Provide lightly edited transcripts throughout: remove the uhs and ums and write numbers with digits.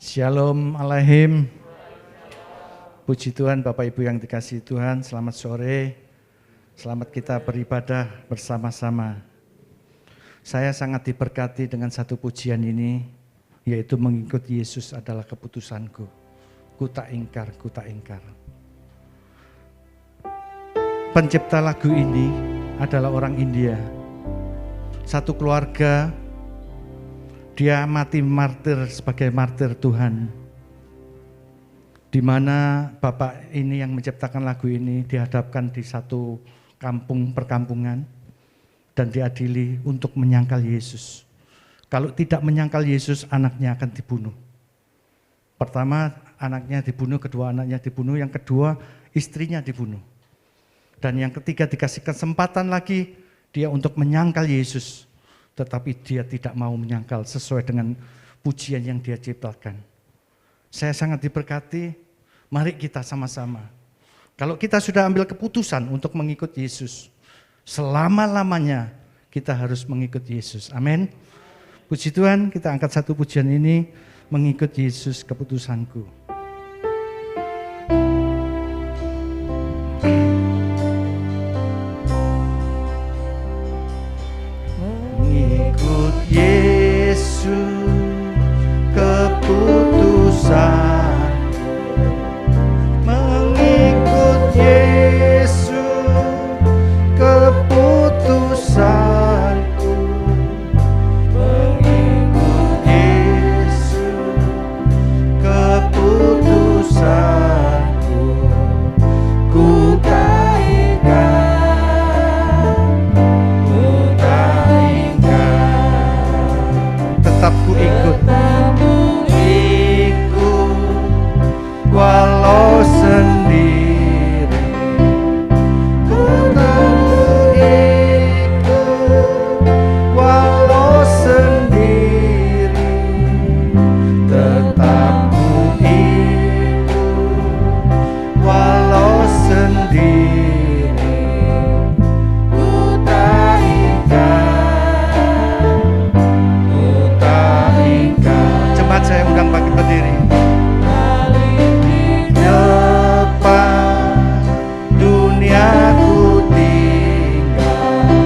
Shalom Aleihim. Puji Tuhan, Bapak Ibu yang dikasihi Tuhan, selamat sore. Selamat kita beribadah bersama-sama. Saya sangat diberkati dengan satu pujian ini, yaitu mengikut Yesus adalah keputusanku. Ku tak ingkar, ku tak ingkar. Pencipta lagu ini adalah orang India. Satu keluarga, dia mati martir sebagai martir Tuhan. Di mana bapak ini yang menciptakan lagu ini dihadapkan di satu perkampungan dan diadili untuk menyangkal Yesus. Kalau tidak menyangkal Yesus, anaknya akan dibunuh. Pertama anaknya dibunuh, kedua anaknya dibunuh, yang kedua istrinya dibunuh. Dan yang ketiga dikasih kesempatan lagi dia untuk menyangkal Yesus. Tetapi dia tidak mau menyangkal sesuai dengan pujian yang dia ciptakan. Saya sangat diberkati, mari kita sama-sama. Kalau kita sudah ambil keputusan untuk mengikut Yesus, selama-lamanya kita harus mengikut Yesus. Amin. Puji Tuhan, kita angkat satu pujian ini, mengikut Yesus keputusanku. Yesus keputusan, mengikut Yesus keputusanku, mengikut Yesus keputusanku, ku tak ingkar, ku tak ingkar. Tetap ku ikut, walau sendiri. Ku tak ikut, walau sendiri. Tetap ku ikut, walau sendiri. Ku tak ingkar, ku tak ingkar. Cepat saya undang bagi berdiri. Depan dunia ku tinggal,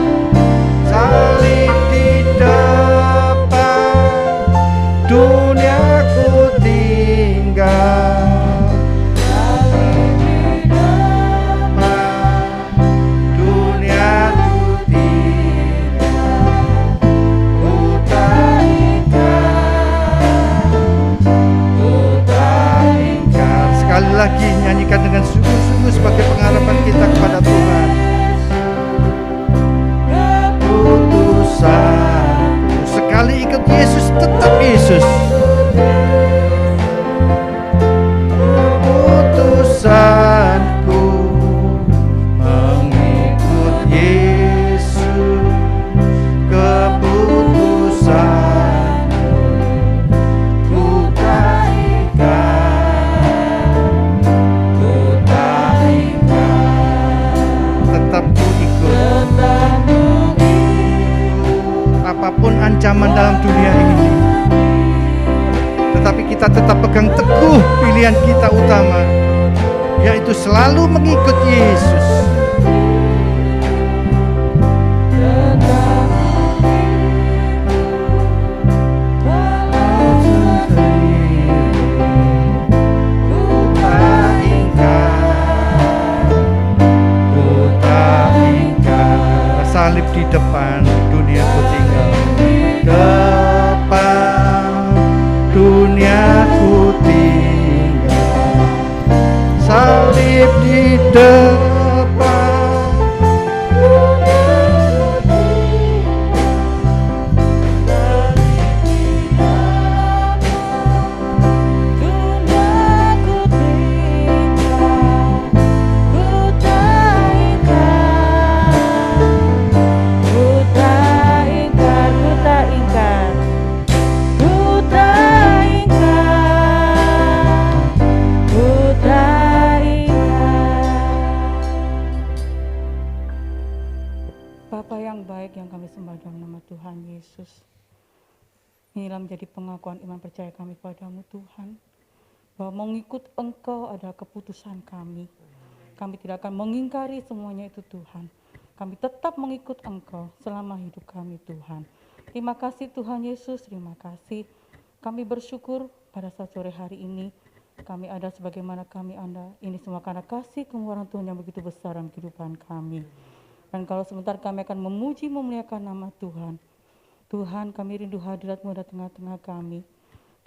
salib di depan dunia ku tinggal, salib di depan dunia ku tinggal, ku tak ingkar, ku tak ingkar. Sekali lagi nyanyikan dengan sungguh-sungguh sebagai pengharapan kita kepada Tuhan. Keputusan, sekali ikut Yesus tetap Yesus. Keputusanku mengikut Yesus, keputusanku, ku tak ingkar, ku tak ingkar. Tetap ku ikut, apapun ancaman dalam dunia ini, tetapi kita tetap pegang teguh pilihan kita utama, yaitu selalu mengikut Yesus. Salib di depan dunia ku tinggal, depan dunia ku tinggal, salib di depan Inilah menjadi pengakuan iman percaya kami padamu Tuhan, bahwa mengikut Engkau adalah keputusan kami. Kami tidak akan mengingkari semuanya itu Tuhan. Kami tetap mengikut Engkau selama hidup kami Tuhan. Terima kasih Tuhan Yesus, terima kasih. Kami bersyukur pada saat sore hari ini, kami ada sebagaimana kami Anda. Ini semua karena kasih kemurahan Tuhan yang begitu besar dalam kehidupan kami. Dan kalau sebentar kami akan memuji memuliakan nama Tuhan. Tuhan, kami rindu hadirat-Mu di tengah-tengah kami.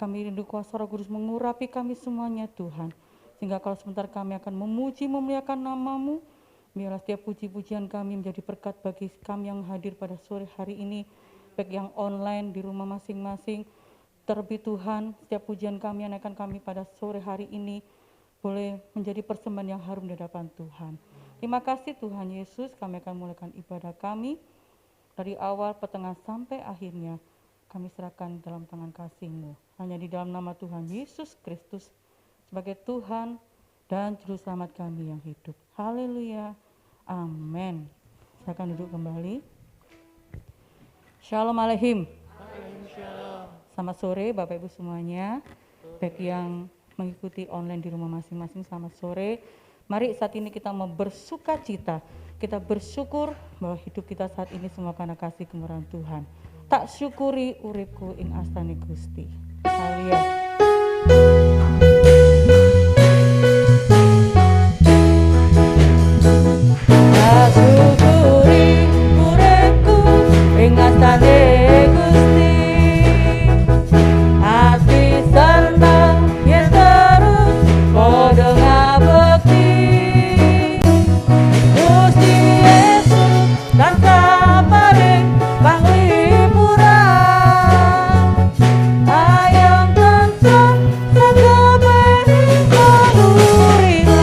Kami rindu kuasa Roh Kudus mengurapi kami semuanya Tuhan. Sehingga kalau sebentar kami akan memuji memuliakan nama-Mu, biarlah setiap puji-pujian kami menjadi berkat bagi kami yang hadir pada sore hari ini, baik yang online di rumah masing-masing. Terlebih Tuhan, setiap pujian kami yang akan kami pada sore hari ini boleh menjadi persembahan yang harum di hadapan Tuhan. Terima kasih Tuhan Yesus, kami akan mulakan ibadah kami. Dari awal, pertengahan, sampai akhirnya, kami serahkan dalam tangan kasih-Mu. Hanya di dalam nama Tuhan Yesus Kristus, sebagai Tuhan dan Juru Selamat kami yang hidup. Haleluya. Amin. Saya akan duduk kembali. Shalom Aleichem. Selamat sore Bapak Ibu semuanya. Baik yang mengikuti online di rumah masing-masing, selamat sore. Mari saat ini kita mau bersuka cita. Kita bersyukur bahwa hidup kita saat ini semua karena kasih kemurahan Tuhan. Tak syukuri uripku ing astane Gusti. Haleluya. Tak syukuri uripku ing astane Gusti. Ati seneng yen terus padha ngabekti. Gusti Yesus tansah paring panglipuran. Ayam tentrem sakabehing panuripan.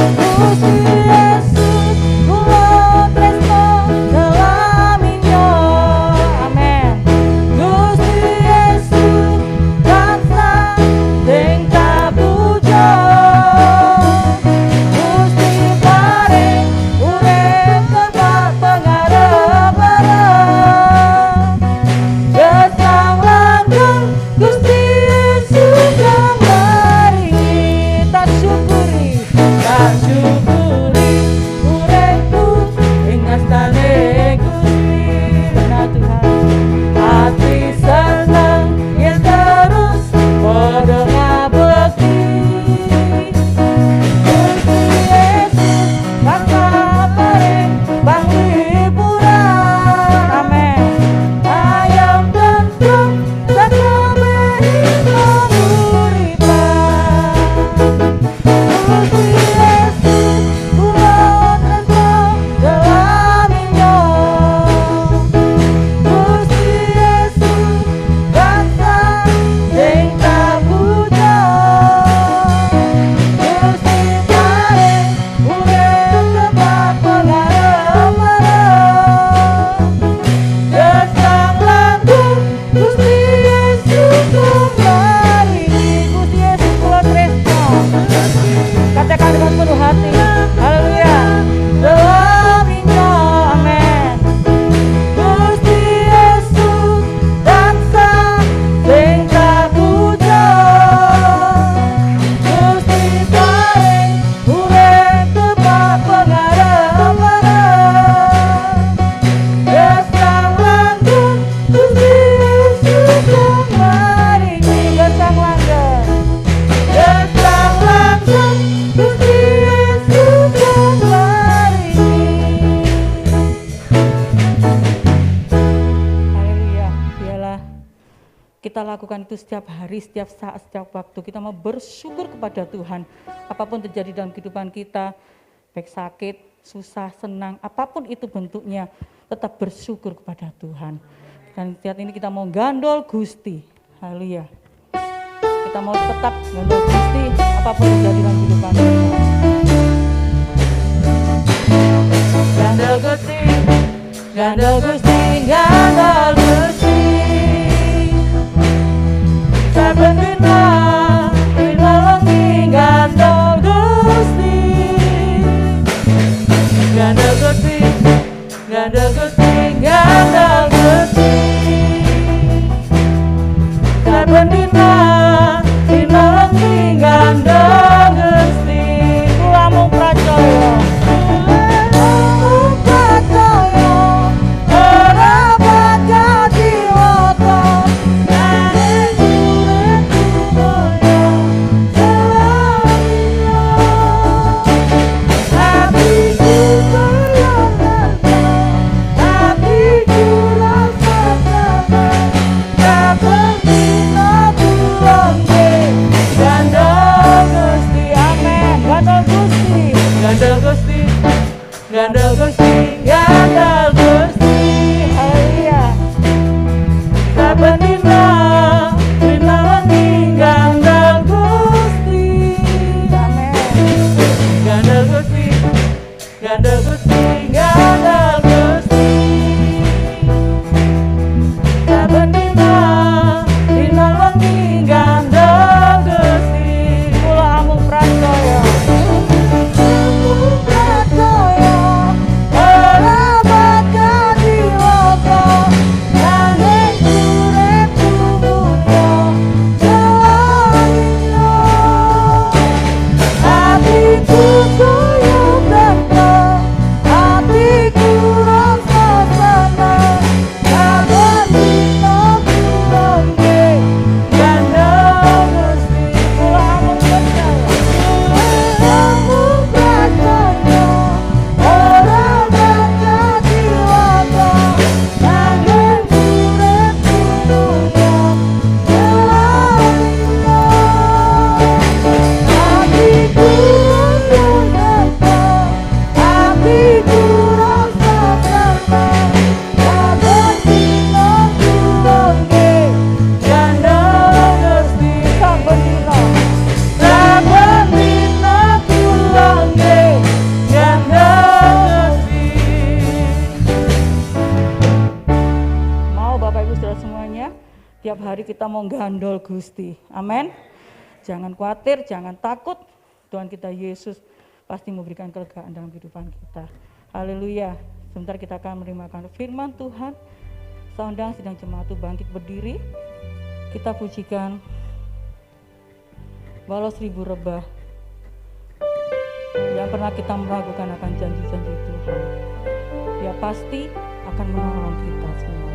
Gusti Yesus kula tresno selaminya. Amin. Gusti Yesus tansah sing kapuja. Gusti paring urip kebak pengarep-arep. Gesang langgeng Gusti Yesus yang maringi. Tak syukuri uripku ing astane Gusti. Benar Tuhan. Ati seneng yen terus padha ngabekti. Gusti Yesus tansah paring panglipuran. Amin. Ayam tentrem sakabehing panuripan. Gusti Yesus kula tresno selaminya. Gusti Yesus tansah sing kapuja. Gusti paring urip kebak pengarep-arep. Gesang langgeng Gusti Yesus kembali. Gusti Yesus kula tresno. Katakan dengan penuh hati. Haleluya. Selaminya. Amin. Gusti Yesus tansah sing kapuja. Gusti paring urip kebak pengarep-arep. Gesang langgeng Gusti Yesus kemaringi. Gesang langgeng. Gesang langgeng Gusti Yesus kemaringi. Haleluya. Biarlah kita lakukan itu setiap hari, setiap saat, setiap waktu. Kita mau bersyukur kepada Tuhan. Apapun terjadi dalam kehidupan kita, baik sakit, susah, senang, apapun itu bentuknya, tetap bersyukur kepada Tuhan. Dan saat ini kita mau gandol Gusti. Haleluya. Kita mau tetap gandol Gusti, apapun yang terjadi dalam kehidupan kita. Gandol Gusti, gandol Gusti, gandol Gusti. Saben dina wengi gandol Gusti. Gandol Gusti, gandol Gusti, gandol Gusti. Sabenina rina gandal Gusti. Amin. Gandal Gusti, gandal Gusti, gandal Gusti. Sabenina rina gandal Gusti. Kula amung pracaya. Tiap hari kita mau gandol Gusti. Amin. Jangan khawatir, jangan takut. Tuhan kita Yesus pasti memberikan kelegaan dalam kehidupan kita. Haleluya. Sebentar kita akan menerima firman Tuhan. Saya undang sidang jemaat itu bangkit berdiri. Kita pujikan walau 1000 rebah. Yang pernah kita meragukan akan janji-janji Tuhan. Dia pasti akan menolong kita semua.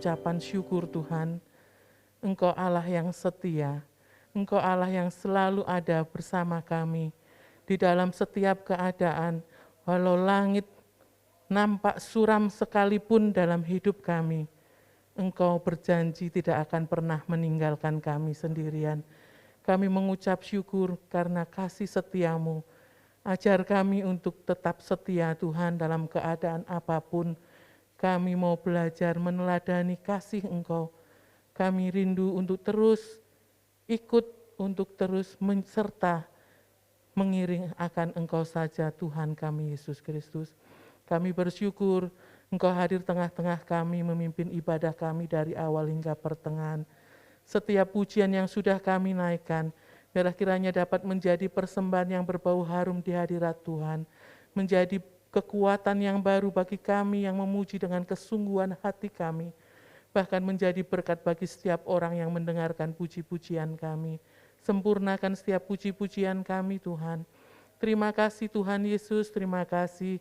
Ucapan syukur Tuhan, Engkau Allah yang setia, Engkau Allah yang selalu ada bersama kami di dalam setiap keadaan, walau langit nampak suram sekalipun dalam hidup kami, Engkau berjanji tidak akan pernah meninggalkan kami sendirian. Kami mengucap syukur karena kasih setiamu. Ajar kami untuk tetap setia Tuhan dalam keadaan apapun. Kami mau belajar meneladani kasih Engkau. Kami rindu untuk terus ikut, untuk terus serta mengiring akan Engkau saja Tuhan kami Yesus Kristus. Kami bersyukur Engkau hadir tengah-tengah kami, memimpin ibadah kami dari awal hingga pertengahan. Setiap pujian yang sudah kami naikkan, biarlah kiranya dapat menjadi persembahan yang berbau harum di hadirat Tuhan, menjadi kekuatan yang baru bagi kami yang memuji dengan kesungguhan hati kami, bahkan menjadi berkat bagi setiap orang yang mendengarkan puji-pujian kami. Sempurnakan setiap puji-pujian kami Tuhan. Terima kasih Tuhan Yesus, terima kasih.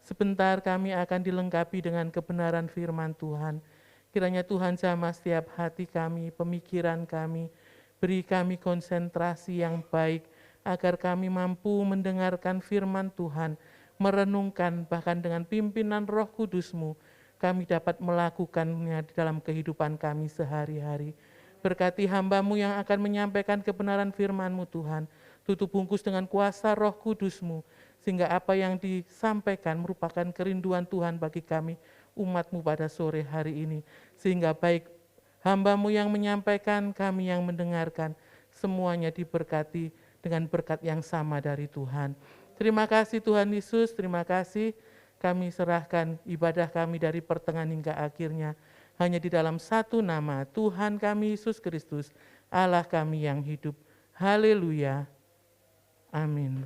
Sebentar kami akan dilengkapi dengan kebenaran firman Tuhan. Kiranya Tuhan jamah setiap hati kami, pemikiran kami, beri kami konsentrasi yang baik, agar kami mampu mendengarkan firman Tuhan, merenungkan bahkan dengan pimpinan Roh Kudus-Mu, kami dapat melakukannya di dalam kehidupan kami sehari-hari. Berkati hamba-Mu yang akan menyampaikan kebenaran firman-Mu Tuhan, tutup bungkus dengan kuasa Roh Kudus-Mu, sehingga apa yang disampaikan merupakan kerinduan Tuhan bagi kami, umat-Mu pada sore hari ini. Sehingga baik hamba-Mu yang menyampaikan, kami yang mendengarkan, semuanya diberkati dengan berkat yang sama dari Tuhan. Terima kasih Tuhan Yesus, terima kasih. Kami serahkan ibadah kami dari pertengahan hingga akhirnya hanya di dalam satu nama, Tuhan kami Yesus Kristus, Allah kami yang hidup. Haleluya. Amin.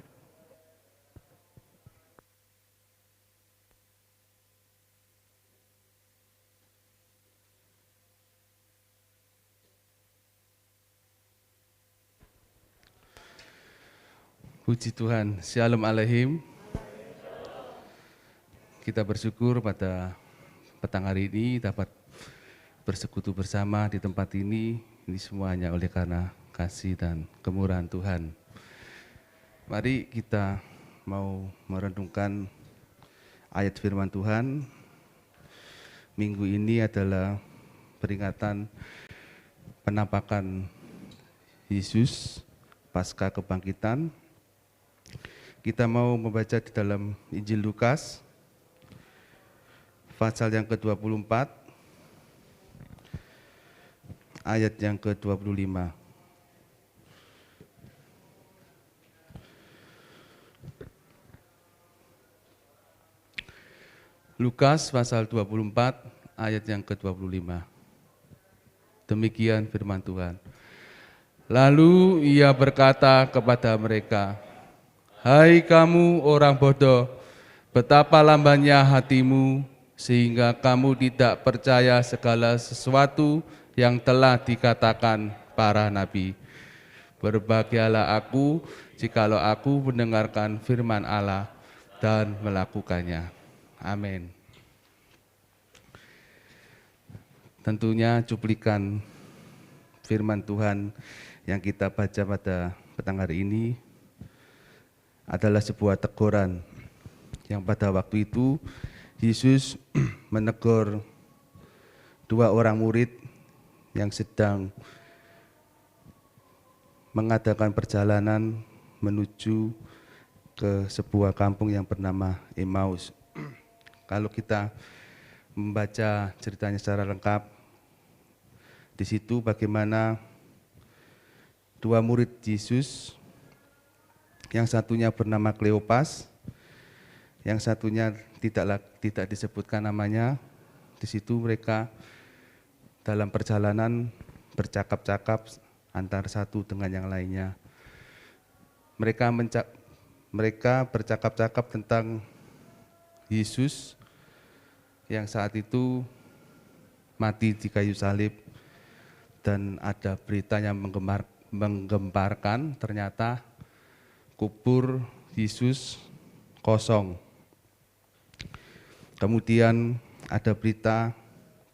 Puji Tuhan, Shalom Aleichem. Kita bersyukur pada petang hari ini dapat bersekutu bersama di tempat ini semuanya oleh karena kasih dan kemurahan Tuhan. Mari kita mau merenungkan ayat firman Tuhan. Minggu ini adalah peringatan penampakan Yesus pasca kebangkitan. Kita mau membaca di dalam Injil Lukas, pasal yang ke-24, ayat yang ke-25. Lukas pasal 24, ayat yang ke-25. Demikian firman Tuhan. Lalu ia berkata kepada mereka, "Hai kamu orang bodoh, betapa lambannya hatimu, sehingga kamu tidak percaya segala sesuatu yang telah dikatakan para nabi. Berbahagialah aku, jikalau aku mendengarkan firman Allah dan melakukannya." Amin. Tentunya cuplikan firman Tuhan yang kita baca pada petang hari ini adalah sebuah teguran yang pada waktu itu Yesus menegur dua orang murid yang sedang mengadakan perjalanan menuju ke sebuah kampung yang bernama Emmaus. Kalau kita membaca ceritanya secara lengkap, di situ bagaimana dua murid Yesus, yang satunya bernama Kleopas, yang satunya tidak disebutkan namanya. Di situ mereka dalam perjalanan bercakap-cakap antara satu dengan yang lainnya. Mereka bercakap-cakap tentang Yesus yang saat itu mati di kayu salib, dan ada berita yang menggemparkan, ternyata kubur Yesus kosong. Kemudian ada berita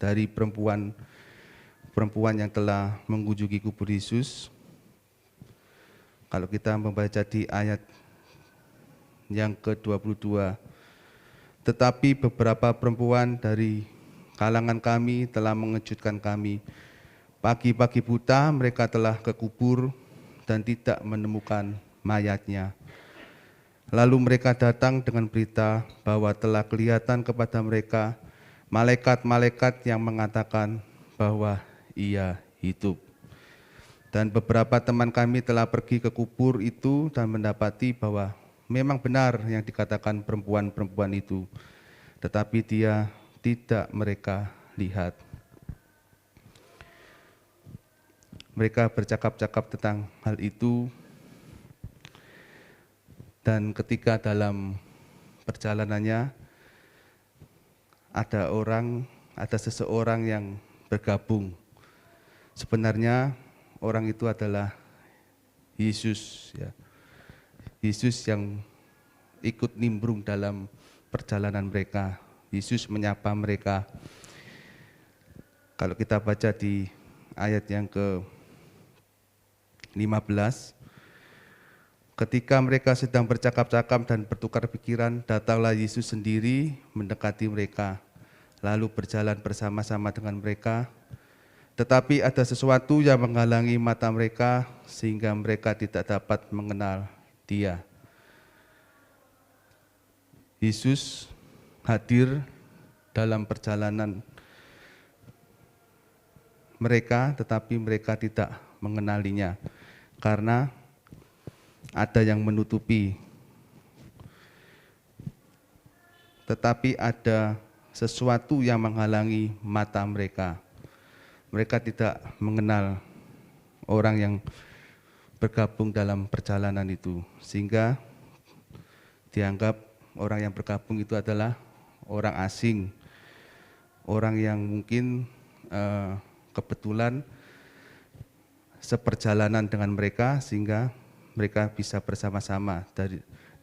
dari perempuan yang telah mengunjungi kubur Yesus. Kalau kita membaca di ayat yang ke-22, tetapi beberapa perempuan dari kalangan kami telah mengejutkan kami. Pagi-pagi buta mereka telah ke kubur dan tidak menemukan mayatnya. Lalu mereka datang dengan berita bahwa telah kelihatan kepada mereka malaikat-malaikat yang mengatakan bahwa ia hidup. Dan beberapa teman kami telah pergi ke kubur itu dan mendapati bahwa memang benar yang dikatakan perempuan-perempuan itu, tetapi dia tidak mereka lihat. Mereka bercakap-cakap tentang hal itu, dan ketika dalam perjalanannya ada seseorang yang bergabung. Sebenarnya orang itu adalah Yesus, ya. Yesus yang ikut nimbrung dalam perjalanan mereka. Yesus menyapa mereka. Kalau kita baca di ayat yang ke-15, ketika mereka sedang bercakap-cakap dan bertukar pikiran, datanglah Yesus sendiri mendekati mereka, lalu berjalan bersama-sama dengan mereka. Tetapi ada sesuatu yang menghalangi mata mereka sehingga mereka tidak dapat mengenal Dia. Yesus hadir dalam perjalanan mereka, tetapi mereka tidak mengenalinya karena ada yang menutupi. Tetapi ada sesuatu yang menghalangi mata mereka. Mereka tidak mengenal orang yang bergabung dalam perjalanan itu, sehingga dianggap orang yang bergabung itu adalah orang asing, orang yang mungkin kebetulan seperjalanan dengan mereka, sehingga mereka bisa bersama-sama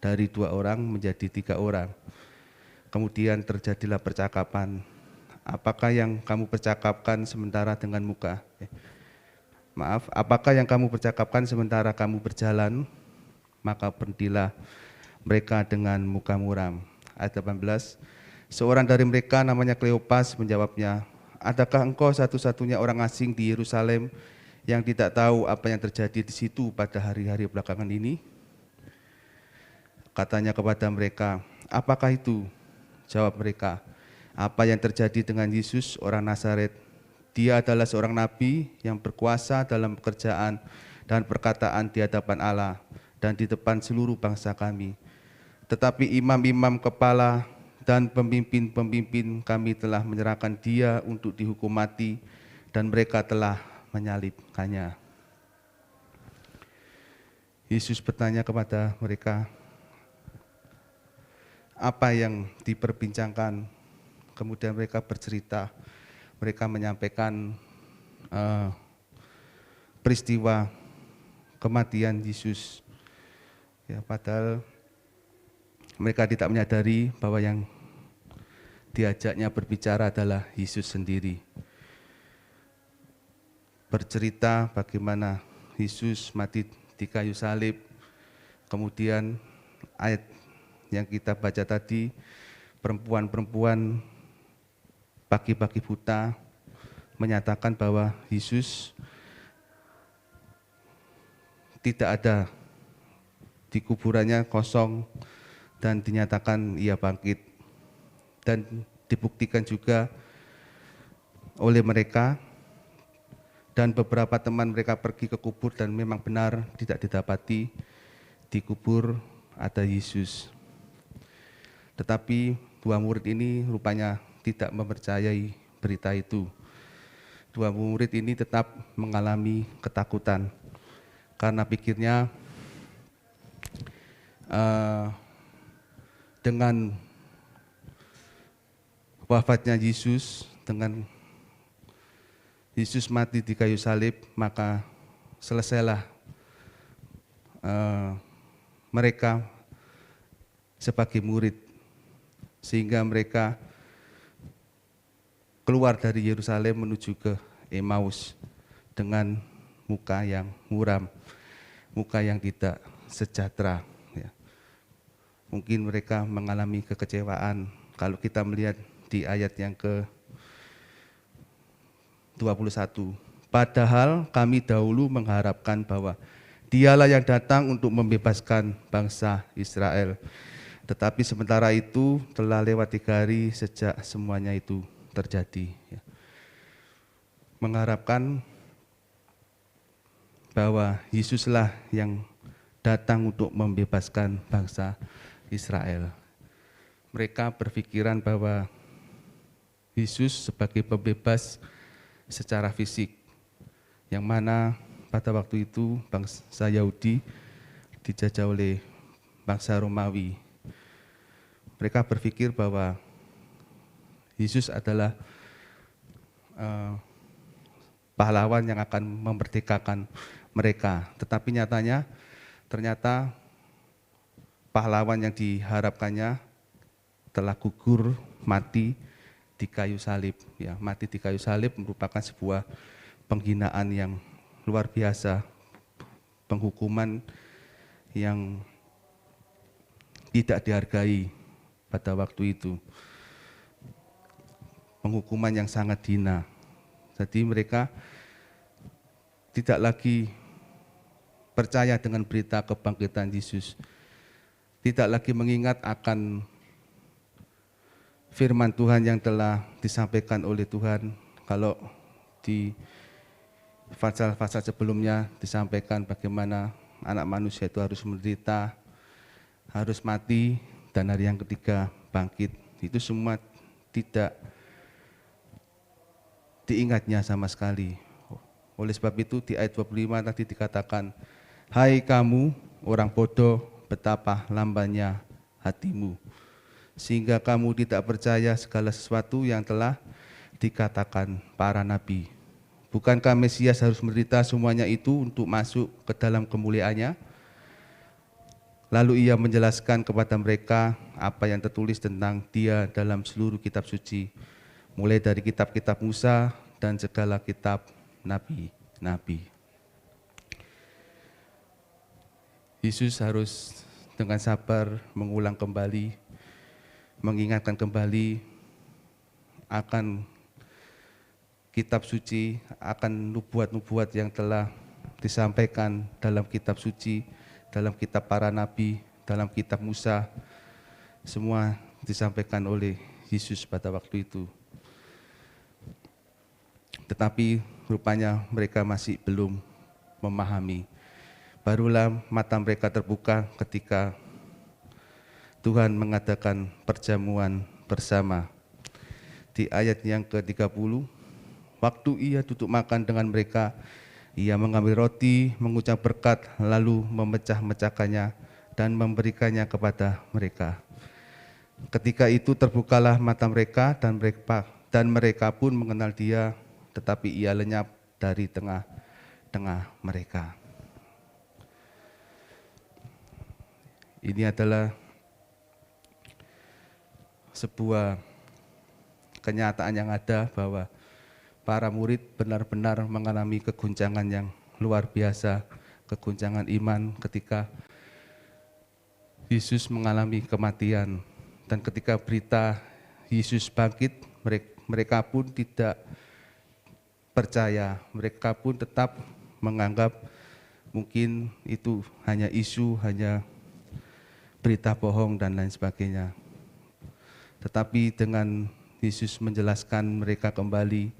dari 2 orang menjadi 3 orang. Kemudian terjadilah percakapan. Apakah yang kamu percakapkan sementara dengan muka? Apakah yang kamu percakapkan sementara kamu berjalan? Maka berhentilah mereka dengan muka muram. Ayat 18, seorang dari mereka namanya Kleopas menjawabnya, adakah engkau satu-satunya orang asing di Yerusalem yang tidak tahu apa yang terjadi di situ pada hari-hari belakangan ini? Katanya kepada mereka, apakah itu? Jawab mereka, apa yang terjadi dengan Yesus orang Nazaret? Dia adalah seorang nabi yang berkuasa dalam pekerjaan dan perkataan di hadapan Allah dan di depan seluruh bangsa kami. Tetapi imam-imam kepala dan pemimpin-pemimpin kami telah menyerahkan dia untuk dihukum mati dan mereka telah menyalibkannya. Yesus bertanya kepada mereka, apa yang diperbincangkan? Kemudian mereka bercerita, mereka menyampaikan peristiwa kematian Yesus. Ya, padahal mereka tidak menyadari bahwa yang diajaknya berbicara adalah Yesus sendiri. Bercerita bagaimana Yesus mati di kayu salib, kemudian ayat yang kita baca tadi, perempuan-perempuan pagi-pagi buta menyatakan bahwa Yesus tidak ada di kuburannya, kosong, dan dinyatakan ia bangkit. Dan dibuktikan juga oleh mereka, dan beberapa teman mereka pergi ke kubur dan memang benar tidak didapati di kubur ada Yesus. Tetapi 2 murid ini rupanya tidak mempercayai berita itu. 2 murid ini tetap mengalami ketakutan karena pikirnya dengan wafatnya Yesus, dengan Yesus mati di kayu salib, maka selesailah mereka sebagai murid, sehingga mereka keluar dari Yerusalem menuju ke Emmaus dengan muka yang muram, muka yang tidak sejahtera. Ya. Mungkin mereka mengalami kekecewaan. Kalau kita melihat di ayat yang ke-21, padahal kami dahulu mengharapkan bahwa Dialah yang datang untuk membebaskan bangsa Israel. Tetapi sementara itu telah lewat 3 hari sejak semuanya itu terjadi. Mengharapkan bahwa Yesuslah yang datang untuk membebaskan bangsa Israel. Mereka berpikiran bahwa Yesus sebagai pembebas secara fisik, yang mana pada waktu itu bangsa Yahudi dijajah oleh bangsa Romawi. Mereka berpikir bahwa Yesus adalah pahlawan yang akan memerdekakan mereka. Tetapi ternyata pahlawan yang diharapkannya telah gugur, mati di kayu salib. Ya, mati di kayu salib merupakan sebuah penghinaan yang luar biasa, penghukuman yang tidak dihargai pada waktu itu, penghukuman yang sangat hina. Jadi mereka tidak lagi percaya dengan berita kebangkitan Yesus, tidak lagi mengingat akan firman Tuhan yang telah disampaikan oleh Tuhan. Kalau di pasal-pasal sebelumnya disampaikan bagaimana anak manusia itu harus menderita, harus mati, dan hari yang ketiga bangkit. Itu semua tidak diingatnya sama sekali. Oleh sebab itu di ayat 25 tadi dikatakan, "Hai kamu orang bodoh, betapa lambannya hatimu, sehingga kamu tidak percaya segala sesuatu yang telah dikatakan para nabi. Bukankah Mesias harus menderita semuanya itu untuk masuk ke dalam kemuliaannya?" Lalu ia menjelaskan kepada mereka apa yang tertulis tentang dia dalam seluruh kitab suci, mulai dari kitab-kitab Musa dan segala kitab nabi-nabi. Yesus harus dengan sabar mengulang kembali, mengingatkan kembali akan kitab suci, akan nubuat-nubuat yang telah disampaikan dalam kitab suci, dalam kitab para nabi, dalam kitab Musa, semua disampaikan oleh Yesus pada waktu itu. Tetapi rupanya mereka masih belum memahami. Barulah mata mereka terbuka ketika Tuhan mengadakan perjamuan bersama. Di ayat yang ke-30, waktu ia duduk makan dengan mereka, ia mengambil roti, mengucap berkat, lalu memecah-mecahkannya dan memberikannya kepada mereka. Ketika itu terbukalah mata mereka dan mereka pun mengenal dia, tetapi ia lenyap dari tengah-tengah mereka. Ini adalah sebuah kenyataan yang ada bahwa para murid benar-benar mengalami keguncangan yang luar biasa, keguncangan iman ketika Yesus mengalami kematian. Dan ketika berita Yesus bangkit, mereka pun tidak percaya, mereka pun tetap menganggap mungkin itu hanya isu, hanya berita bohong dan lain sebagainya. Tetapi dengan Yesus menjelaskan mereka kembali,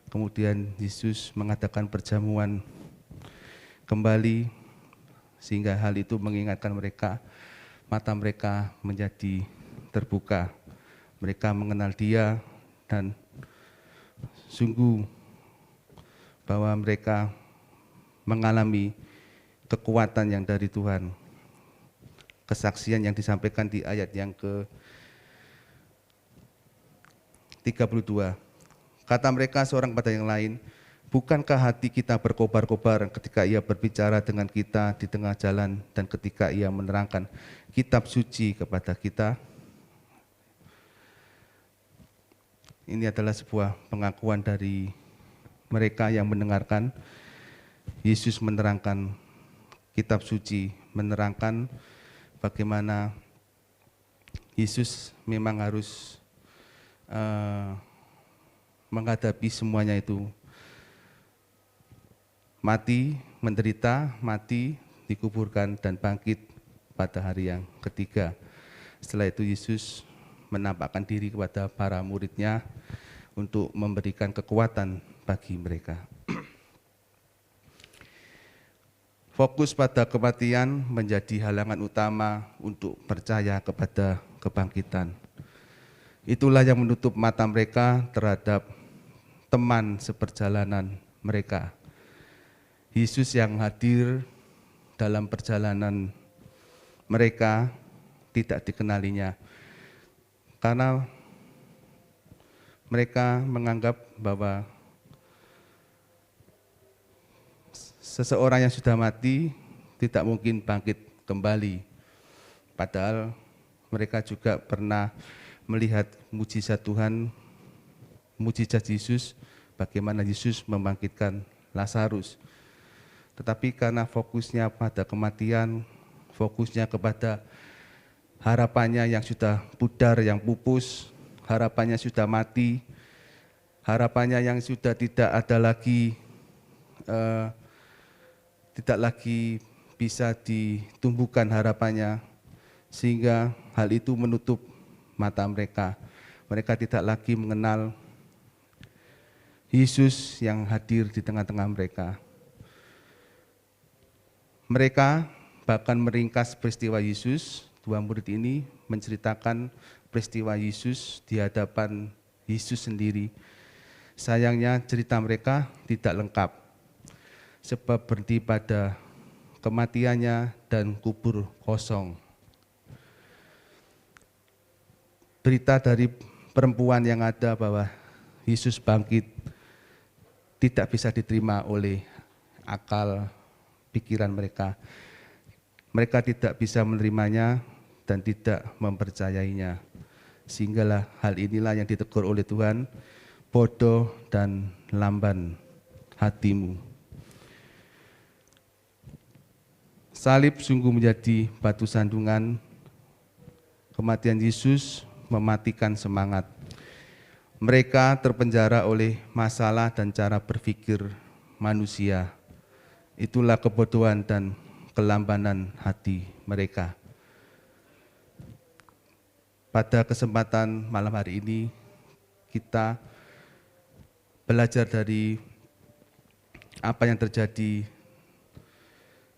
kemudian Yesus mengadakan perjamuan kembali, sehingga hal itu mengingatkan mereka, mata mereka menjadi terbuka. Mereka mengenal dia dan sungguh bahwa mereka mengalami kekuatan yang dari Tuhan. Kesaksian yang disampaikan di ayat yang ke-32. Kata mereka seorang pada yang lain, bukankah hati kita berkobar-kobar ketika ia berbicara dengan kita di tengah jalan dan ketika ia menerangkan kitab suci kepada kita? Ini adalah sebuah pengakuan dari mereka yang mendengarkan Yesus menerangkan kitab suci, menerangkan bagaimana Yesus memang harus menghadapi semuanya itu, mati, menderita, mati, dikuburkan, dan bangkit pada hari yang ketiga. Setelah itu Yesus menampakkan diri kepada para murid-Nya untuk memberikan kekuatan bagi mereka. Fokus pada kematian menjadi halangan utama untuk percaya kepada kebangkitan. Itulah yang menutup mata mereka terhadap teman seperjalanan mereka. Yesus yang hadir dalam perjalanan mereka tidak dikenalinya, karena mereka menganggap bahwa seseorang yang sudah mati tidak mungkin bangkit kembali. Padahal mereka juga pernah melihat mujizat Tuhan, mujizat Yesus, bagaimana Yesus membangkitkan Lazarus. Tetapi karena fokusnya pada kematian, fokusnya kepada harapannya yang sudah pudar, yang pupus, harapannya sudah mati, harapannya yang sudah tidak ada lagi, tidak lagi bisa ditumbuhkan harapannya, sehingga hal itu menutup mata mereka. Mereka tidak lagi mengenal Yesus yang hadir di tengah-tengah mereka. Mereka bahkan meringkas peristiwa Yesus. Dua murid ini menceritakan peristiwa Yesus di hadapan Yesus sendiri. Sayangnya cerita mereka tidak lengkap, sebab berhenti pada kematiannya dan kubur kosong. Berita dari perempuan yang ada bahwa Yesus bangkit tidak bisa diterima oleh akal pikiran mereka. Mereka tidak bisa menerimanya dan tidak mempercayainya. Sehinggalah hal inilah yang ditegur oleh Tuhan, bodoh dan lamban hatimu. Salib sungguh menjadi batu sandungan. Kematian Yesus mematikan semangat. Mereka terpenjara oleh masalah dan cara berpikir manusia. Itulah kebodohan dan kelambanan hati mereka. Pada kesempatan malam hari ini, kita belajar dari apa yang terjadi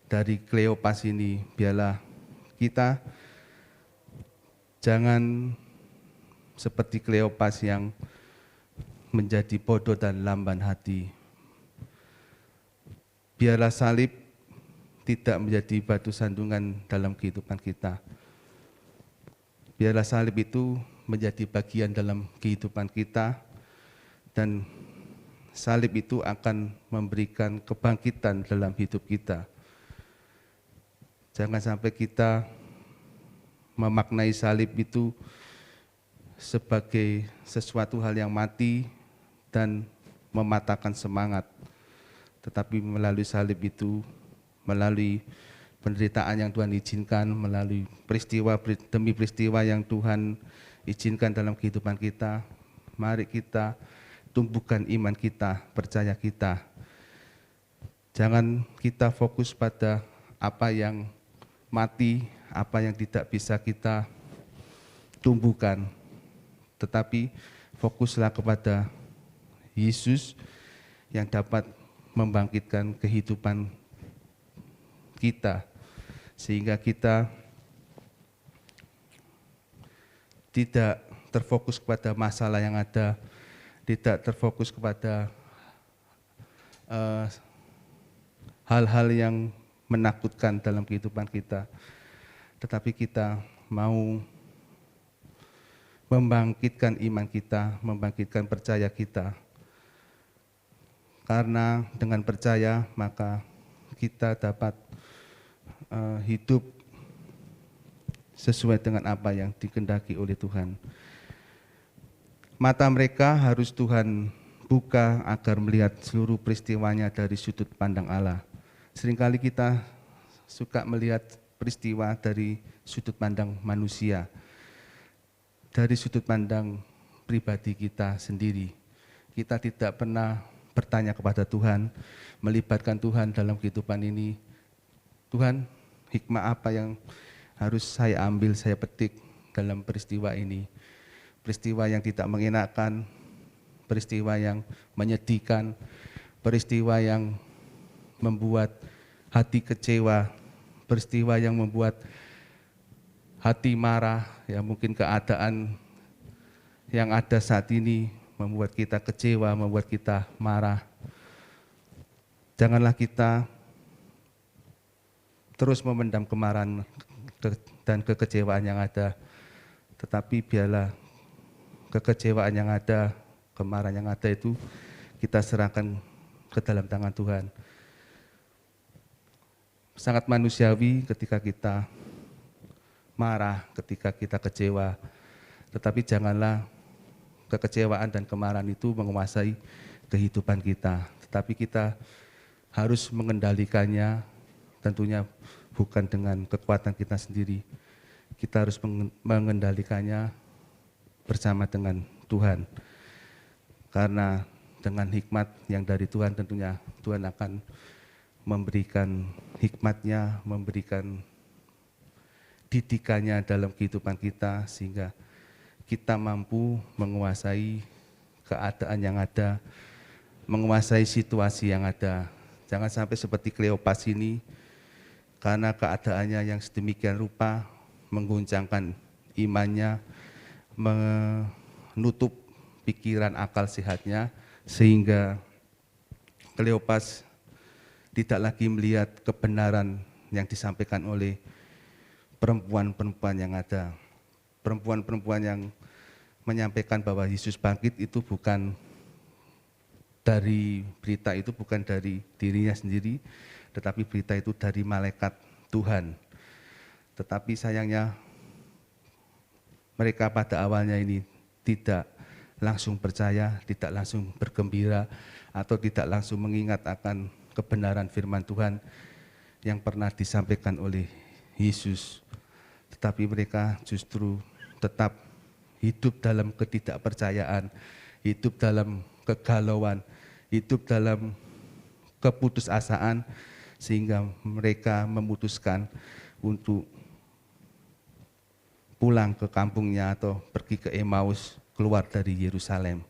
dari Kleopas ini. Biarlah kita jangan seperti Kleopas yang menjadi bodoh dan lamban hati. Biarlah salib tidak menjadi batu sandungan dalam kehidupan kita. Biarlah salib itu menjadi bagian dalam kehidupan kita, dan salib itu akan memberikan kebangkitan dalam hidup kita. Jangan sampai kita memaknai salib itu sebagai sesuatu hal yang mati dan mematahkan semangat. Tetapi melalui salib itu, melalui penderitaan yang Tuhan izinkan, melalui peristiwa demi peristiwa yang Tuhan izinkan dalam kehidupan kita, mari kita tumbuhkan iman kita, percaya kita. Jangan kita fokus pada apa yang mati, apa yang tidak bisa kita tumbuhkan, tetapi fokuslah kepada Yesus yang dapat membangkitkan kehidupan kita, sehingga kita tidak terfokus kepada masalah yang ada, tidak terfokus kepada hal-hal yang menakutkan dalam kehidupan kita, tetapi kita mau membangkitkan iman kita, membangkitkan percaya kita. Karena dengan percaya maka kita dapat hidup sesuai dengan apa yang dikehendaki oleh Tuhan. Mata mereka harus Tuhan buka agar melihat seluruh peristiwanya dari sudut pandang Allah. Seringkali kita suka melihat peristiwa dari sudut pandang manusia, dari sudut pandang pribadi kita sendiri. Kita tidak pernah bertanya kepada Tuhan, melibatkan Tuhan dalam kehidupan ini. Tuhan, hikmah apa yang harus saya ambil, saya petik dalam peristiwa ini. Peristiwa yang tidak mengenakan, peristiwa yang menyedihkan, peristiwa yang membuat hati kecewa, peristiwa yang membuat hati marah, ya mungkin keadaan yang ada saat ini membuat kita kecewa, membuat kita marah. Janganlah kita terus memendam kemarahan dan kekecewaan yang ada, tetapi biarlah kekecewaan yang ada, kemarahan yang ada itu kita serahkan ke dalam tangan Tuhan. Sangat manusiawi ketika kita marah, ketika kita kecewa, tetapi janganlah kekecewaan dan kemarahan itu menguasai kehidupan kita, tetapi kita harus mengendalikannya, tentunya bukan dengan kekuatan kita sendiri. Kita harus mengendalikannya bersama dengan Tuhan. Karena dengan hikmat yang dari Tuhan, tentunya Tuhan akan memberikan hikmatnya, memberikan didikannya dalam kehidupan kita, sehingga kita mampu menguasai keadaan yang ada, menguasai situasi yang ada. Jangan sampai seperti Kleopas ini, karena keadaannya yang sedemikian rupa mengguncangkan imannya, menutup pikiran akal sehatnya, sehingga Kleopas tidak lagi melihat kebenaran yang disampaikan oleh perempuan-perempuan yang ada. Perempuan-perempuan yang menyampaikan bahwa Yesus bangkit itu bukan dari berita itu, bukan dari dirinya sendiri, tetapi berita itu dari malaikat Tuhan. Tetapi sayangnya mereka pada awalnya ini tidak langsung percaya, tidak langsung bergembira, atau tidak langsung mengingat akan kebenaran firman Tuhan yang pernah disampaikan oleh Yesus. Tetapi mereka justru tetap hidup dalam ketidakpercayaan, hidup dalam kegalauan, hidup dalam keputusasaan, sehingga mereka memutuskan untuk pulang ke kampungnya atau pergi ke Emmaus, keluar dari Yerusalem.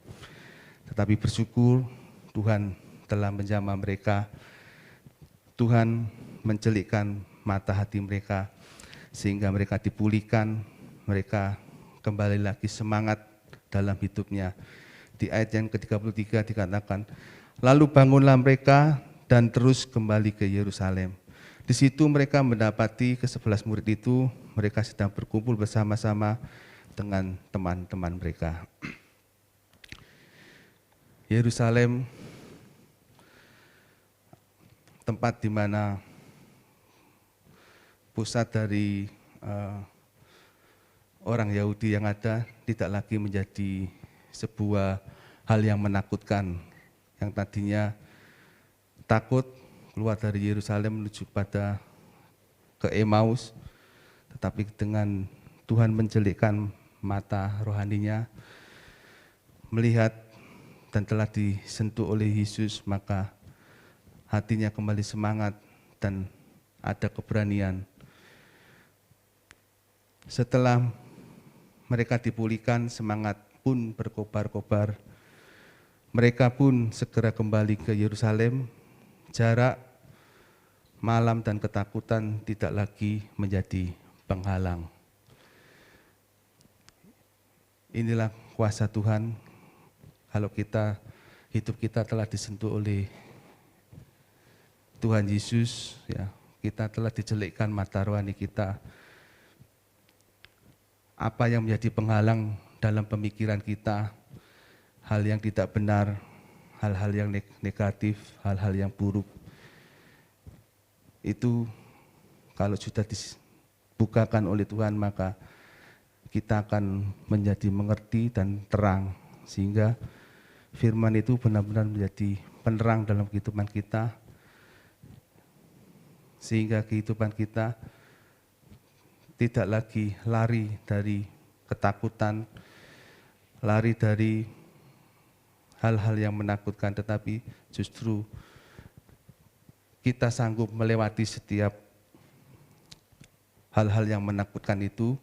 Tetapi bersyukur Tuhan telah menjamah mereka, Tuhan mencelikkan mata hati mereka, sehingga mereka dipulihkan, mereka kembali lagi semangat dalam hidupnya. Di ayat yang ke-33 dikatakan, lalu bangunlah mereka dan terus kembali ke Yerusalem. Di situ mereka mendapati ke-11 murid itu, mereka sedang berkumpul bersama-sama dengan teman-teman mereka. Yerusalem, tempat di mana pusat dari orang Yahudi yang ada, tidak lagi menjadi sebuah hal yang menakutkan, yang tadinya takut keluar dari Yerusalem menuju pada ke Emmaus, tetapi dengan Tuhan mencelikkan mata rohaninya, melihat dan telah disentuh oleh Yesus, maka hatinya kembali semangat dan ada keberanian. Setelah mereka dipulihkan, semangat pun berkobar-kobar. Mereka pun segera kembali ke Yerusalem. Jarak, malam dan ketakutan tidak lagi menjadi penghalang. Inilah kuasa Tuhan. Kalau hidup kita telah disentuh oleh Tuhan Yesus, ya, kita telah dicelikkan mata rohani kita. Apa yang menjadi penghalang dalam pemikiran kita, hal yang tidak benar, hal-hal yang negatif, hal-hal yang buruk, itu kalau sudah dibukakan oleh Tuhan, maka kita akan menjadi mengerti dan terang, sehingga firman itu benar-benar menjadi penerang dalam kehidupan kita, sehingga kehidupan kita tidak lagi lari dari ketakutan, lari dari hal-hal yang menakutkan, tetapi justru kita sanggup melewati setiap hal-hal yang menakutkan itu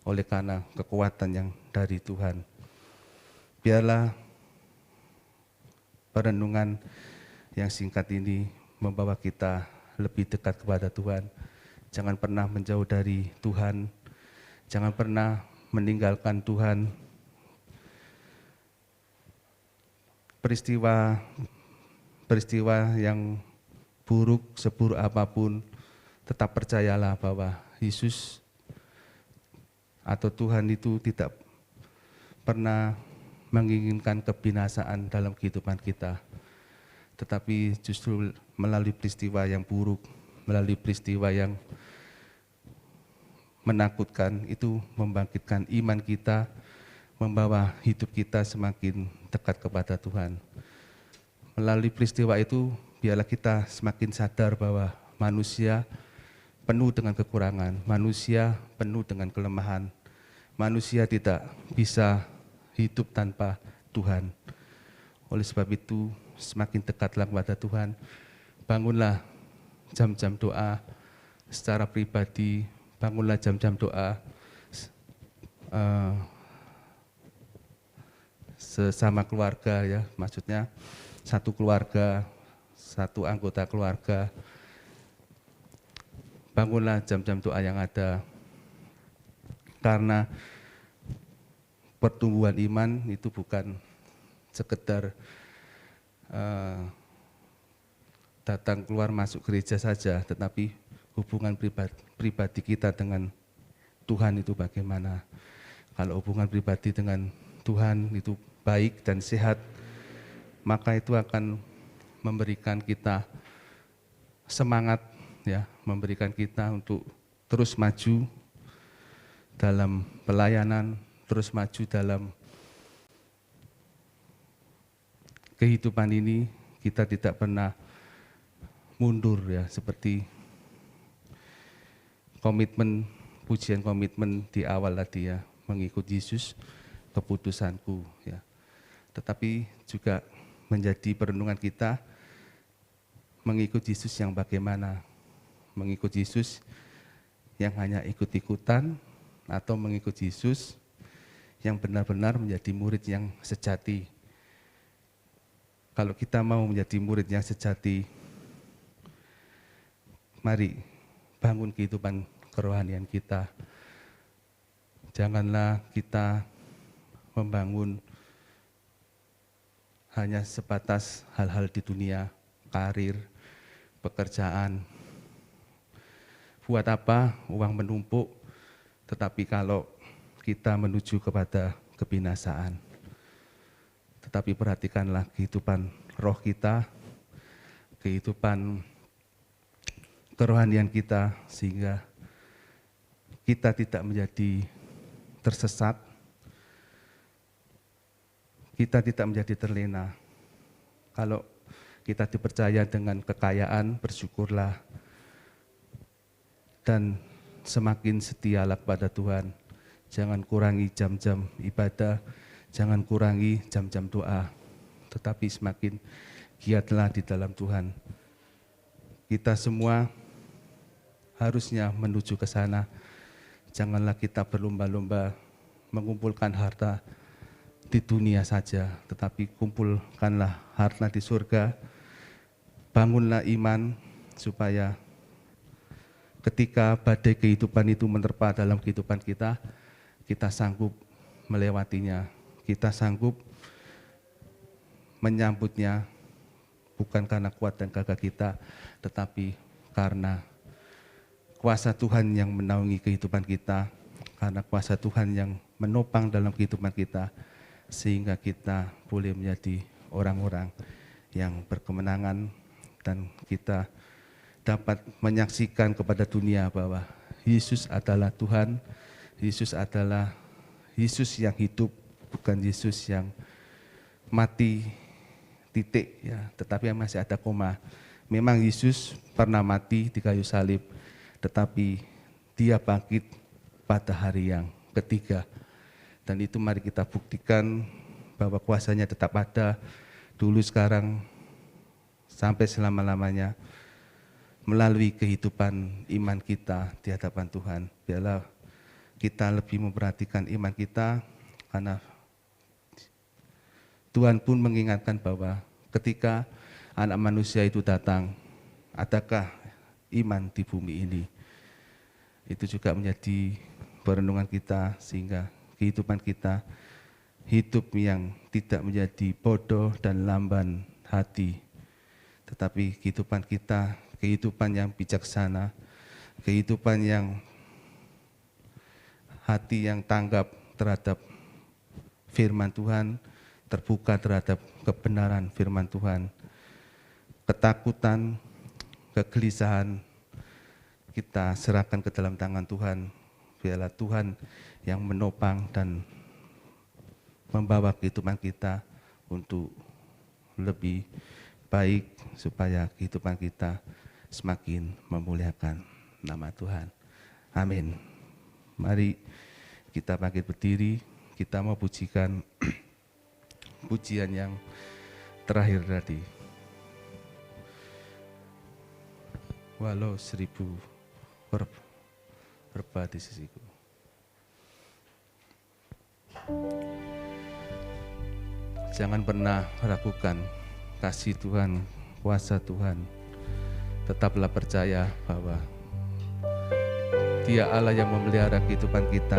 oleh karena kekuatan yang dari Tuhan. Biarlah perenungan yang singkat ini membawa kita lebih dekat kepada Tuhan. Jangan pernah menjauh dari Tuhan, jangan pernah meninggalkan Tuhan. Peristiwa yang buruk, seburuk apapun, tetap percayalah bahwa Yesus atau Tuhan itu tidak pernah menginginkan kebinasaan dalam kehidupan kita. Tetapi justru melalui peristiwa yang buruk, melalui peristiwa yang menakutkan, itu membangkitkan iman kita, membawa hidup kita semakin dekat kepada Tuhan. Melalui peristiwa itu, biarlah kita semakin sadar bahwa manusia penuh dengan kekurangan, manusia penuh dengan kelemahan, manusia tidak bisa hidup tanpa Tuhan. Oleh sebab itu, semakin dekatlah kepada Tuhan, bangunlah jam-jam doa secara pribadi, bangunlah jam-jam doa sesama keluarga, ya, maksudnya satu keluarga, satu anggota keluarga. Bangunlah jam-jam doa yang ada, karena pertumbuhan iman itu bukan sekedar datang keluar masuk gereja saja, tetapi hubungan pribadi kita dengan Tuhan itu bagaimana. Kalau hubungan pribadi dengan Tuhan itu baik dan sehat, maka itu akan memberikan kita semangat, ya, memberikan kita untuk terus maju dalam pelayanan, terus maju dalam kehidupan ini. Kita tidak pernah mundur, ya, seperti komitmen, pujian komitmen di awal tadi, ya, mengikut Yesus keputusanku, ya. Tetapi juga menjadi perenungan kita mengikut Yesus yang bagaimana, mengikut Yesus yang hanya ikut-ikutan atau mengikut Yesus yang benar-benar menjadi murid yang sejati. Kalau kita mau menjadi murid yang sejati, mari bangun kehidupan kerohanian kita. Janganlah kita membangun hanya sebatas hal-hal di dunia, karir, pekerjaan. Buat apa uang menumpuk, tetapi kalau kita menuju kepada kebinasaan. Tetapi perhatikanlah kehidupan roh kita, kehidupan kerohanian kita, sehingga kita tidak menjadi tersesat, kita tidak menjadi terlena. Kalau kita dipercaya dengan kekayaan, bersyukurlah. Dan semakin setialah kepada Tuhan. Jangan kurangi jam-jam ibadah, jangan kurangi jam-jam doa. Tetapi semakin giatlah di dalam Tuhan. Kita semua harusnya menuju ke sana. Janganlah kita berlomba-lomba mengumpulkan harta di dunia saja, tetapi kumpulkanlah harta di surga. Bangunlah iman supaya ketika badai kehidupan itu menerpa dalam kehidupan kita, kita sanggup melewatinya, kita sanggup menyambutnya, bukan karena kuat dan gagah kita, tetapi karena kuasa Tuhan yang menaungi kehidupan kita, karena kuasa Tuhan yang menopang dalam kehidupan kita, sehingga kita boleh menjadi orang-orang yang berkemenangan, dan kita dapat menyaksikan kepada dunia bahwa Yesus adalah Tuhan, Yesus adalah Yesus yang hidup, bukan Yesus yang mati titik, ya, tetapi yang masih ada koma. Memang Yesus pernah mati di kayu salib, tetapi Dia bangkit pada hari yang ketiga. Dan itu mari kita buktikan bahwa kuasanya tetap ada dulu, sekarang, sampai selama-lamanya. melalui kehidupan iman kita di hadapan Tuhan. Biarlah kita lebih memperhatikan iman kita, karena Tuhan pun mengingatkan bahwa ketika anak manusia itu datang, adakah iman di bumi ini? Itu juga menjadi perenungan kita, sehingga kehidupan kita hidup yang tidak menjadi bodoh dan lamban hati, tetapi kehidupan kita, kehidupan yang bijaksana, kehidupan yang hati yang tanggap terhadap firman Tuhan, terbuka terhadap kebenaran firman Tuhan. Ketakutan, kegelisahan kita serahkan ke dalam tangan Tuhan. Biarlah Tuhan yang menopang dan membawa kehidupan kita untuk lebih baik, supaya kehidupan kita semakin memuliakan nama Tuhan. Amin. Mari kita bangkit berdiri, kita mau pujikan pujian yang terakhir tadi. Walau 1000 berba di sisiku. Jangan pernah ragukan kasih Tuhan, kuasa Tuhan. Tetaplah percaya bahwa Dia Allah yang memelihara kehidupan kita.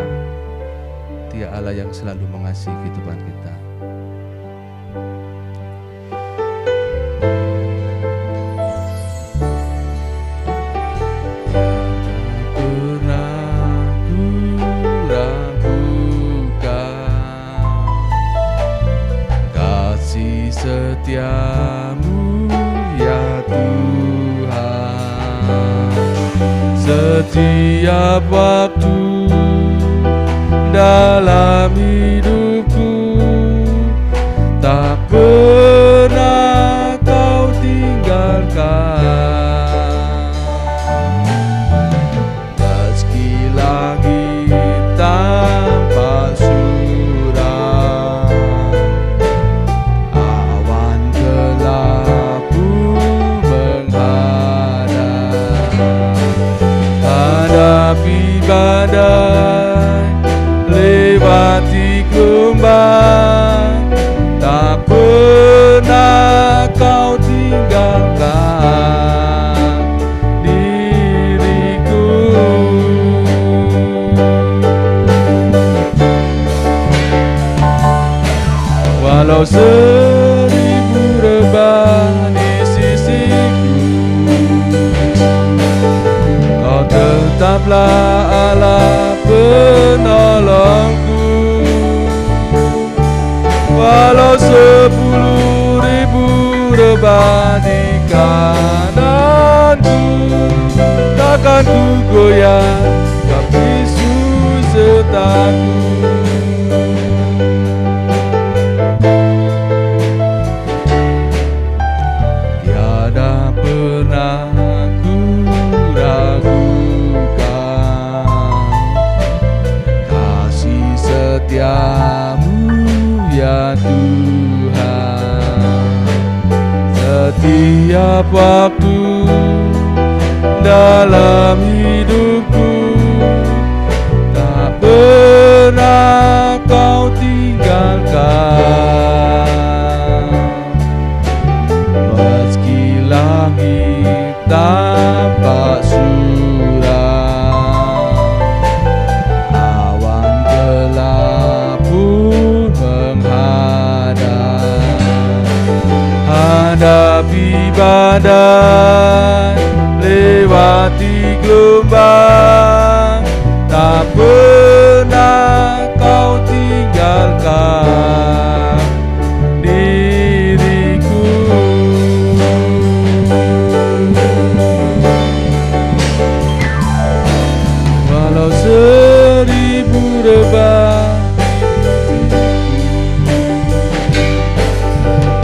Dia Allah yang selalu mengasihi kehidupan kita. Setiamu ya Tuhan, setiap waktu dalam hidupku, tak pernah Kau tinggalkan. Meski langit tampak suram, hadapi badai, lewati gelombang, tak pernah Kau tinggalkan diriku. Walau 1000 rebah di sisiku, Kau tetaplah Allah penolongku. Walau 10.000 rebah di kananku, takkan ku goyah, sebab Yesus sertaku. Tiada pernah ku ragukan kasih setiamu ya Tuhan. Setiap waktu dalam hidupku, tak pernah Kau tinggalkan. Meski langit tampak suram, awan gelap pun menghadap. Hadapi badai, lewati gelombang, tak pernah Kau tinggalkan diriku. Walau 1000 rebah,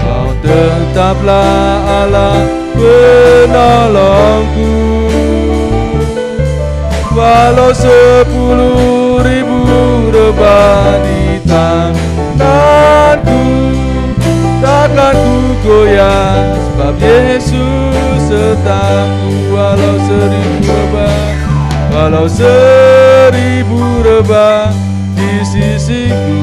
Kau tetaplah Allah penolongku. Walau 10.000 rebah di tanganku, takkan ku goyah, sebab Yesus sertaku walau 1000 rebah, walau 1000 rebah di sisiku.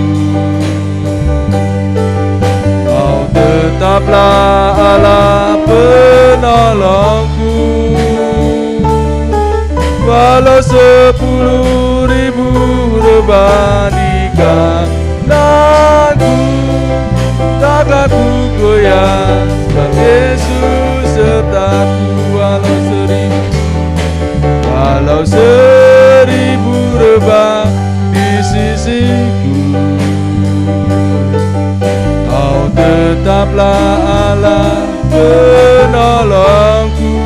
Kau tetaplah Allah penolongku, walau 10.000 rebah di kananku, takkan ku goyah, sebab Yesus sertaku. Walau 1000 rebah di sisiku, Kau tetaplah Allah penolongku,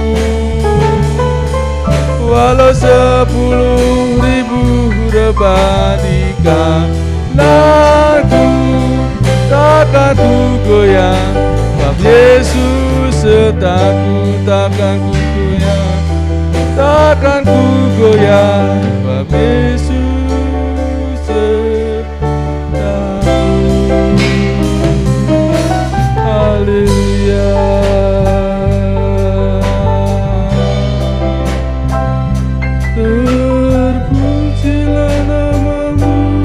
walau 10.000 rebah di kananku, takkan ku goyah, sebab Yesus sertaku. Takkan ku goyah, takkan ku goyah, sebab Yesus sertaku. Haleluya. Terpujilah namamu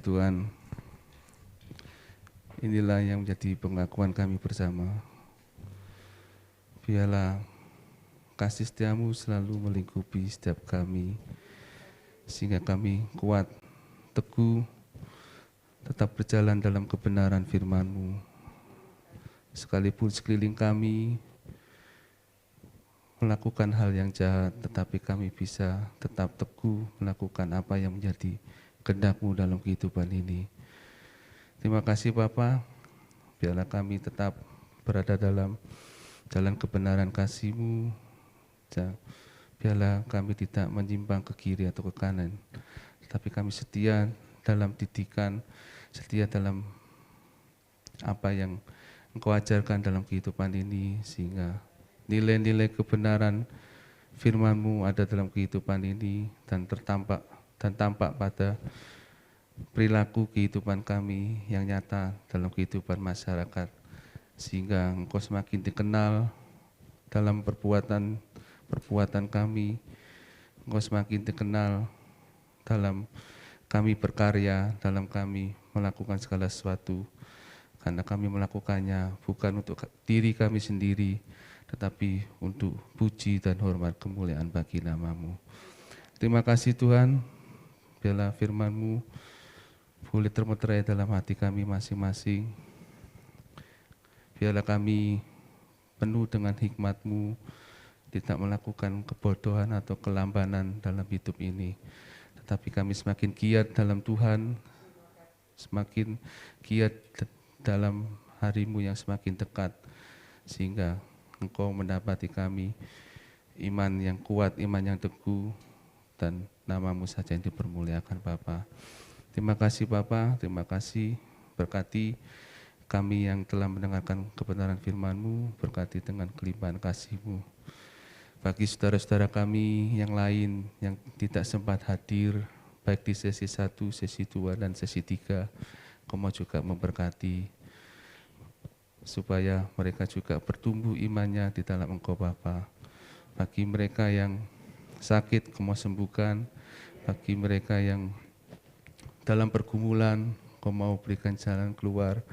Tuhan. Inilah yang menjadi pengakuan kami bersama. Biarlah kasih setiamu selalu melingkupi setiap kami, sehingga kami kuat, teguh, tetap berjalan dalam kebenaran firman-Mu. Sekalipun sekeliling kami melakukan hal yang jahat, tetapi kami bisa tetap teguh melakukan apa yang menjadi kehendak-Mu dalam kehidupan ini. Terima kasih Bapa, biarlah kami tetap berada dalam jalan kebenaran kasih-Mu. Biarlah kami tidak menyimpang ke kiri atau ke kanan, tetapi kami setia dalam didikan, setia dalam apa yang Engkau ajarkan dalam kehidupan ini, sehingga nilai-nilai kebenaran firman-Mu ada dalam kehidupan ini dan tampak pada perilaku kehidupan kami yang nyata dalam kehidupan masyarakat, sehingga Engkau semakin dikenal dalam perbuatan kami, Engkau semakin dikenal dalam kami berkarya, dalam kami melakukan segala sesuatu, karena kami melakukannya bukan untuk diri kami sendiri, tetapi untuk puji dan hormat kemuliaan bagi nama-Mu. Terima kasih Tuhan, biarlah firman-Mu boleh termeterai dalam hati kami masing-masing. Biarlah kami penuh dengan hikmat-Mu, tidak melakukan kebodohan atau kelambanan dalam hidup ini. Tetapi kami semakin giat dalam Tuhan, semakin giat dalam hari-Mu yang semakin dekat, sehingga Engkau mendapati kami iman yang kuat, iman yang teguh, dan nama-Mu saja yang dipermuliakan Bapa. Terima kasih Bapa, terima kasih, berkati kami yang telah mendengarkan kebenaran firman-Mu, berkati dengan kelimpahan kasih-Mu. Bagi saudara-saudara kami yang lain yang tidak sempat hadir, baik di sesi 1, sesi 2, dan sesi 3, Kau mau juga memberkati, supaya mereka juga bertumbuh imannya di dalam Engkau Bapa. Bagi mereka yang sakit, Kau mau sembuhkan. Bagi mereka yang dalam pergumulan, Kau mau berikan jalan keluar,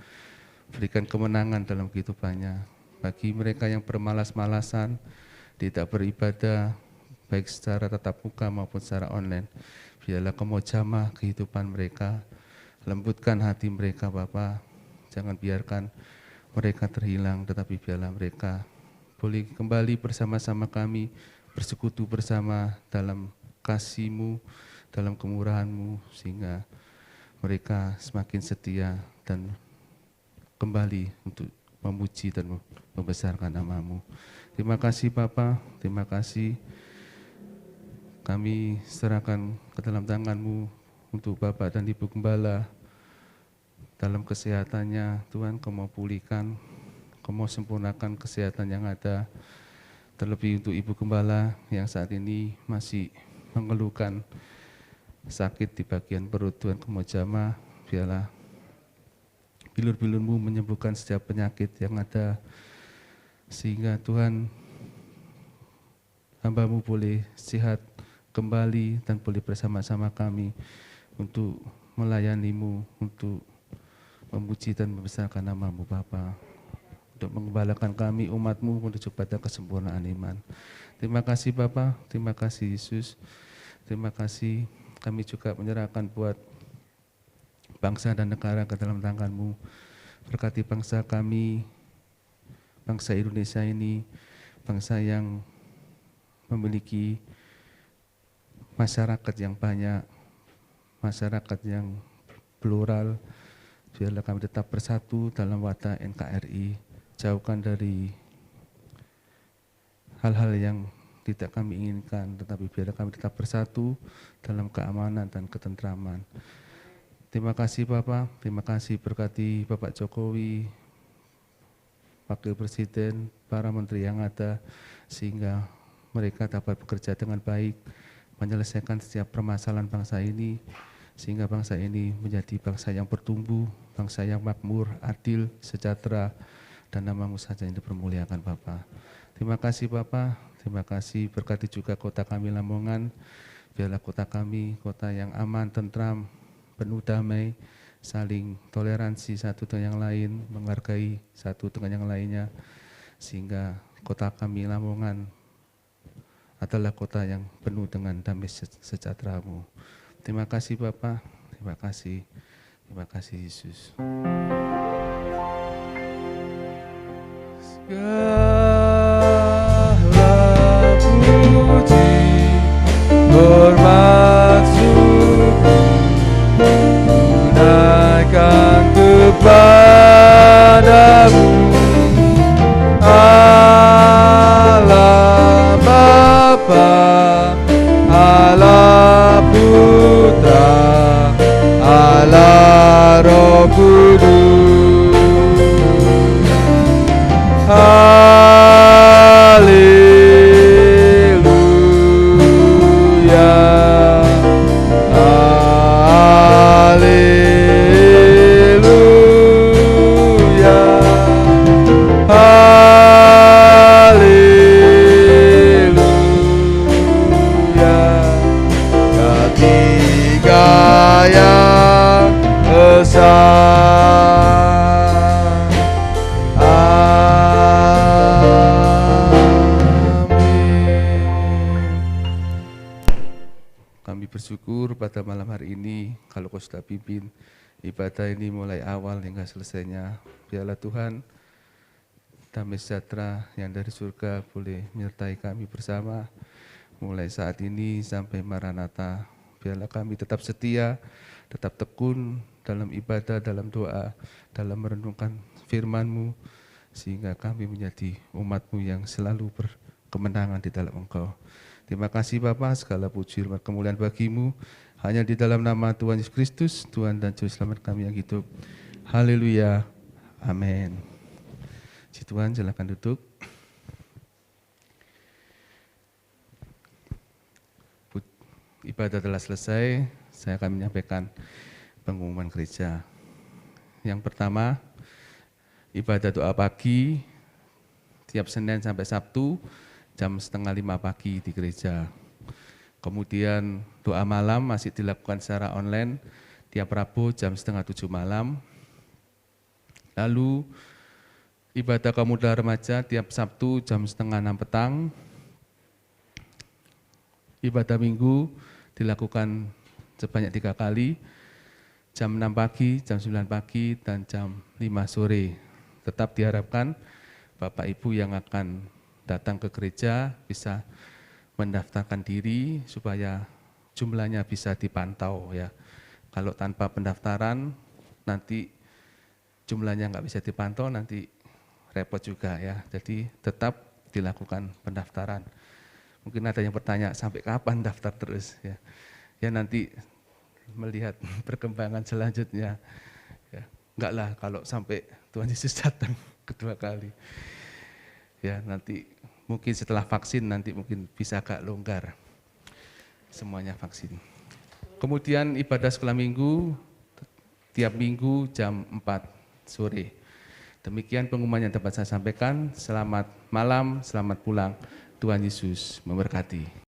berikan kemenangan dalam kehidupannya. Bagi mereka yang bermalas-malasan, tidak beribadah, baik secara tatap muka maupun secara online, biarlah Kau mau jamah kehidupan mereka, lembutkan hati mereka Bapa. Jangan biarkan mereka terhilang, tetapi biarlah mereka boleh kembali bersama-sama kami, bersekutu bersama dalam kasih-Mu, dalam kemurahan-Mu, sehingga mereka semakin setia dan kembali untuk memuji dan membesarkan nama-Mu. Terima kasih Bapa, terima kasih. Kami serahkan ke dalam tangan-Mu untuk Bapak dan Ibu Gembala dalam kesehatannya. Tuhan, Kau mau pulihkan, Kau mau sempurnakan kesehatan yang ada. Terlebih untuk Ibu Gembala yang saat ini masih mengeluhkan sakit di bagian perut, Tuhan Kau mau jamah, biarlah bilur-bilur-Mu menyembuhkan setiap penyakit yang ada, sehingga Tuhan hamba-Mu boleh sehat kembali dan boleh bersama-sama kami untuk melayani-Mu, untuk memuji dan membesarkan nama-Mu Bapa, untuk mengembalakan kami umat-Mu menuju pada kesempurnaan iman. Terima kasih Bapa, terima kasih Yesus, terima kasih. Kami juga menyerahkan buat bangsa dan negara ke dalam tangan-Mu. Berkati bangsa kami, bangsa Indonesia ini, bangsa yang memiliki masyarakat yang banyak, masyarakat yang plural. Biarlah kami tetap bersatu dalam wadah NKRI, jauhkan dari hal-hal yang tidak kami inginkan, tetapi biarlah kami tetap bersatu dalam keamanan dan ketentraman. Terima kasih Bapak, terima kasih berkati Bapak Jokowi, Wakil Presiden, para menteri yang ada, sehingga mereka dapat bekerja dengan baik, menyelesaikan setiap permasalahan bangsa ini, sehingga bangsa ini menjadi bangsa yang bertumbuh, bangsa yang makmur, adil, sejahtera, dan nama-Mu saja yang dipermuliakan Bapak. Terima kasih Bapak. Terima kasih, berkati juga kota kami Lamongan, biarlah kota kami kota yang aman, tentram, penuh damai, saling toleransi satu dengan yang lain, menghargai satu dengan yang lainnya, sehingga kota kami Lamongan adalah kota yang penuh dengan damai sejahtera-Mu. Terima kasih Bapak, terima kasih Yesus. Hormat syukur tunaikan kepadamu, Allah Bapa, Allah Putra, Allah Roh Kudus. bersyukur pada malam hari ini kalau Kau sudah pimpin ibadah ini mulai awal hingga selesainya. Biarlah Tuhan damai sejahtera yang dari surga boleh menyertai kami bersama mulai saat ini sampai Maranatha. Biarlah kami tetap setia, tetap tekun dalam ibadah, dalam doa, dalam merenungkan firman-Mu, sehingga kami menjadi umat-Mu yang selalu berkemenangan di dalam Engkau. Terima kasih Bapa, segala puji hormat kemuliaan bagi-Mu, hanya di dalam nama Tuhan Yesus Kristus, Tuhan dan Juru Selamat kami yang hidup. Haleluya, amin. Puji Tuhan, silakan duduk. Ibadah telah selesai, saya akan menyampaikan pengumuman gereja. Yang pertama, ibadah doa pagi tiap Senin sampai Sabtu jam 4:30 pagi di gereja. Kemudian doa malam masih dilakukan secara online tiap Rabu jam 6:30 malam. Lalu ibadah kaum muda remaja tiap Sabtu jam 5:30 petang. Ibadah minggu dilakukan sebanyak 3 kali, jam 6 pagi, jam 9 pagi, dan jam 5 sore. Tetap diharapkan Bapak Ibu yang akan datang ke gereja bisa mendaftarkan diri supaya jumlahnya bisa dipantau ya. Kalau tanpa pendaftaran nanti jumlahnya nggak bisa dipantau, nanti repot juga ya. Jadi tetap dilakukan pendaftaran. Mungkin ada yang bertanya, sampai kapan daftar terus? Ya, ya nanti melihat perkembangan selanjutnya. Ya, enggak lah kalau sampai Tuhan Yesus datang kedua kali. Ya nanti mungkin setelah vaksin nanti mungkin bisa agak longgar semuanya vaksin. Kemudian ibadah sekolah minggu tiap minggu jam 4 sore. Demikian pengumuman yang dapat saya sampaikan. Selamat malam, selamat pulang. Tuhan Yesus memberkati.